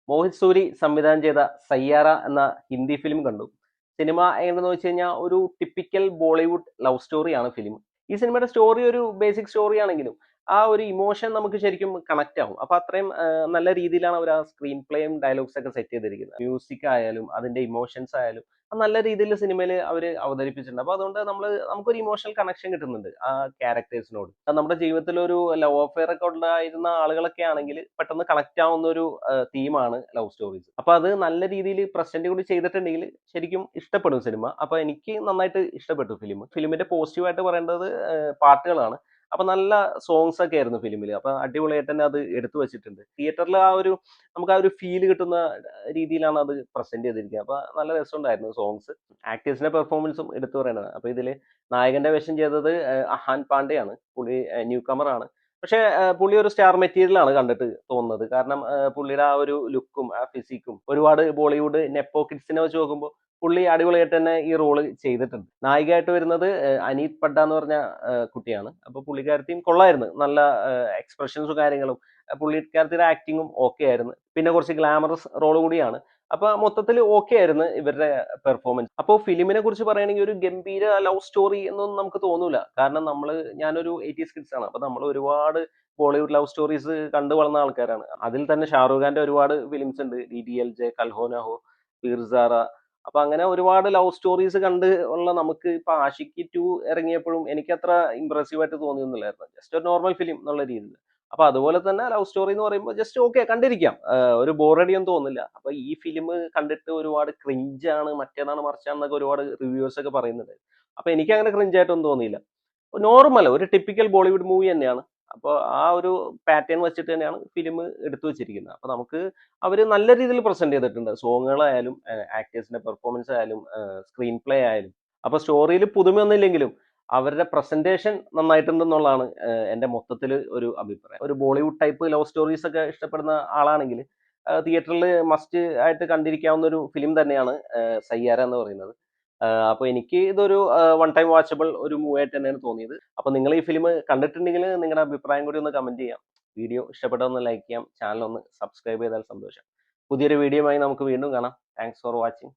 മോഹിത് സൂരി സംവിധാനം ചെയ്ത സയ്യാറ എന്ന ഹിന്ദി ഫിലിം കണ്ടു. സിനിമ എങ്ങനെയെന്ന് വെച്ച് കഴിഞ്ഞാൽ ഒരു ടിപ്പിക്കൽ ബോളിവുഡ് ലവ് സ്റ്റോറിയാണ് ഫിലിം. ഈ സിനിമയുടെ സ്റ്റോറി ഒരു ബേസിക് സ്റ്റോറി ആണെങ്കിലും ആ ഒരു ഇമോഷൻ നമുക്ക് ശരിക്കും കണക്റ്റ് ആവും. അപ്പൊ അത്രയും നല്ല രീതിയിലാണ് അവർ ആ സ്ക്രീൻ പ്ലേയും ഡയലോഗ്സ് ഒക്കെ സെറ്റ് ചെയ്തിരിക്കുന്നത്. മ്യൂസിക് ആയാലും അതിന്റെ ഇമോഷൻസ് ആയാലും അത് നല്ല രീതിയിൽ സിനിമയിൽ അവർ അവതരിപ്പിച്ചിട്ടുണ്ട്. അപ്പൊ അതുകൊണ്ട് നമുക്കൊരു ഇമോഷണൽ കണക്ഷൻ കിട്ടുന്നുണ്ട് ആ ക്യാരക്ടേഴ്സിനോട്. നമ്മുടെ ജീവിതത്തിൽ ഒരു ലവ് അഫെയർ ഒക്കെ ഉണ്ടായിരുന്ന ആളുകളൊക്കെ ആണെങ്കിൽ പെട്ടെന്ന് കണക്റ്റ് ആവുന്ന ഒരു തീമാണ് ലവ് സ്റ്റോറീസ്. അപ്പൊ അത് നല്ല രീതിയിൽ പ്രസന്റ് കൂടി ചെയ്തിട്ടുണ്ടെങ്കിൽ ശരിക്കും ഇഷ്ടപ്പെടും സിനിമ. അപ്പൊ എനിക്ക് നന്നായിട്ട് ഇഷ്ടപ്പെട്ടു ഫിലിം. ഫിലിമിന്റെ പോസിറ്റീവായിട്ട് പറയേണ്ടത് പാട്ടുകളാണ്. അപ്പൊ നല്ല സോങ്സ് ഒക്കെ ആയിരുന്നു ഫിലിമിൽ. അപ്പൊ അടിപൊളിയായിട്ട് തന്നെ അത് എടുത്തു വെച്ചിട്ടുണ്ട്. തിയേറ്ററിൽ നമുക്ക് ആ ഒരു ഫീൽ കിട്ടുന്ന രീതിയിലാണ് അത് പ്രസന്റ് ചെയ്തിരിക്കുന്നത്. അപ്പൊ നല്ല രസമുണ്ടായിരുന്നു സോങ്സ്. ആക്ടേഴ്സിന്റെ പെർഫോമൻസും എടുത്തു പറയേണ്ടതാണ്. അപ്പൊ ഇതില് നായകന്റെ വേഷം ചെയ്തത് അഹാൻ പാണ്ഡെയാണ്. പുള്ളി ന്യൂ കമർ ആണ്. പക്ഷെ പുള്ളി ഒരു സ്റ്റാർ മെറ്റീരിയൽ ആണ് കണ്ടിട്ട് തോന്നുന്നത്. കാരണം പുള്ളിയുടെ ആ ഒരു ലുക്കും ആ ഫിസിക്കും ഒരുപാട് ബോളിവുഡ് നെപ്പോ കിഡ്സിനെ വെച്ച് നോക്കുമ്പോൾ പുള്ളി അടിപൊളിയായിട്ട് തന്നെ ഈ റോള് ചെയ്തിട്ടുണ്ട്. നായികയായിട്ട് വരുന്നത് അനീത് പഡ്ഡ എന്ന് പറഞ്ഞ കുട്ടിയാണ്. അപ്പൊ പുള്ളിക്കാരത്തിയും കൊള്ളായിരുന്നു. നല്ല എക്സ്പ്രഷൻസും കാര്യങ്ങളും പുള്ളിക്കാരത്തിയുടെ ആക്ടിങ്ങും ഓക്കെ ആയിരുന്നു. പിന്നെ കുറച്ച് ഗ്ലാമറസ് റോൾ കൂടിയാണ്. അപ്പൊ മൊത്തത്തിൽ ഓക്കെ ആയിരുന്നു ഇവരുടെ പെർഫോമൻസ്. അപ്പോൾ ഫിലിമിനെ കുറിച്ച് പറയുകയാണെങ്കിൽ ഒരു ഗംഭീര ലവ് സ്റ്റോറി എന്നൊന്നും നമുക്ക് തോന്നൂല. കാരണം ഞാനൊരു 80s കിഡ്സ് ആണ്. അപ്പൊ നമ്മൾ ഒരുപാട് ബോളിവുഡ് ലവ് സ്റ്റോറീസ് കണ്ടു വളർന്ന ആൾക്കാരാണ്. അതിൽ തന്നെ ഷാറൂഖ് ഖാന്റെ ഒരുപാട് ഫിലിംസ് ഉണ്ട്. DDLJ, കൽ ഹോ നാ ഹോ, പീർസാറ. അപ്പൊ അങ്ങനെ ഒരുപാട് ലവ് സ്റ്റോറീസ് കണ്ട് ഉള്ള നമുക്ക് ഇപ്പൊ ആഷിക്കി 2 ഇറങ്ങിയപ്പോഴും എനിക്ക് അത്ര ഇംപ്രസീവ് ആയിട്ട് തോന്നിയൊന്നുമില്ലായിരുന്നു. ജസ്റ്റ് ഒരു നോർമൽ ഫിലിം എന്നുള്ള രീതിയിൽ. അപ്പൊ അതുപോലെ തന്നെ ലവ് സ്റ്റോറി എന്ന് പറയുമ്പോൾ ജസ്റ്റ് ഓക്കെ കണ്ടിരിക്കാം. ഒരു ബോറടിയൊന്നും തോന്നില്ല. അപ്പൊ ഈ ഫിലിം കണ്ടിട്ട് ഒരുപാട് ക്രിഞ്ചാണ്, മറ്റേതാണ് മറിച്ചാണെന്നൊക്കെ ഒരുപാട് റിവ്യൂസ് ഒക്കെ പറയുന്നുണ്ട്. അപ്പൊ എനിക്ക് അങ്ങനെ ക്രിഞ്ച് ആയിട്ടൊന്നും തോന്നിയില്ല. നോർമൽ ഒരു ടിപ്പിക്കൽ ബോളിവുഡ് മൂവി തന്നെയാണ്. അപ്പോൾ ആ ഒരു പാറ്റേൺ വെച്ചിട്ട് തന്നെയാണ് ഫിലിം എടുത്തു വെച്ചിരിക്കുന്നത്. അപ്പൊ നമുക്ക് അവർ നല്ല രീതിയിൽ പ്രസന്റ് ചെയ്തിട്ടുണ്ട്. സോങ്ങുകളായാലും ആക്ടേഴ്സിന്റെ പെർഫോമൻസ് ആയാലും സ്ക്രീൻ പ്ലേ ആയാലും. അപ്പൊ സ്റ്റോറിയിൽ പുതുമയൊന്നും ഇല്ലെങ്കിലും അവരുടെ പ്രസന്റേഷൻ നന്നായിട്ടുണ്ടെന്നുള്ളതാണ് എന്റെ മൊത്തത്തിൽ ഒരു അഭിപ്രായം. ഒരു ബോളിവുഡ് ടൈപ്പ് ലവ് സ്റ്റോറീസ് ഒക്കെ ഇഷ്ടപ്പെടുന്ന ആളാണെങ്കിൽ തിയേറ്ററിൽ മസ്റ്റ് ആയിട്ട് കണ്ടിരിക്കാവുന്ന ഒരു ഫിലിം തന്നെയാണ് സയ്യാര എന്ന് പറയുന്നത്. അപ്പൊ എനിക്ക് ഇതൊരു വൺ ടൈം വാച്ചബിൾ ഒരു മൂവി ആയിട്ട് തന്നെയാണ് തോന്നിയത്. അപ്പൊ നിങ്ങൾ ഈ ഫിലിം കണ്ടിട്ടുണ്ടെങ്കിൽ നിങ്ങളുടെ അഭിപ്രായം കൂടി ഒന്ന് കമന്റ് ചെയ്യാം. വീഡിയോ ഇഷ്ടപ്പെട്ടാൽ ഒന്ന് ലൈക്ക് ചെയ്യാം. ചാനൽ ഒന്ന് സബ്സ്ക്രൈബ് ചെയ്താൽ സന്തോഷം. പുതിയൊരു വീഡിയോയുമായി നമുക്ക് വീണ്ടും കാണാം. Thanks for watching.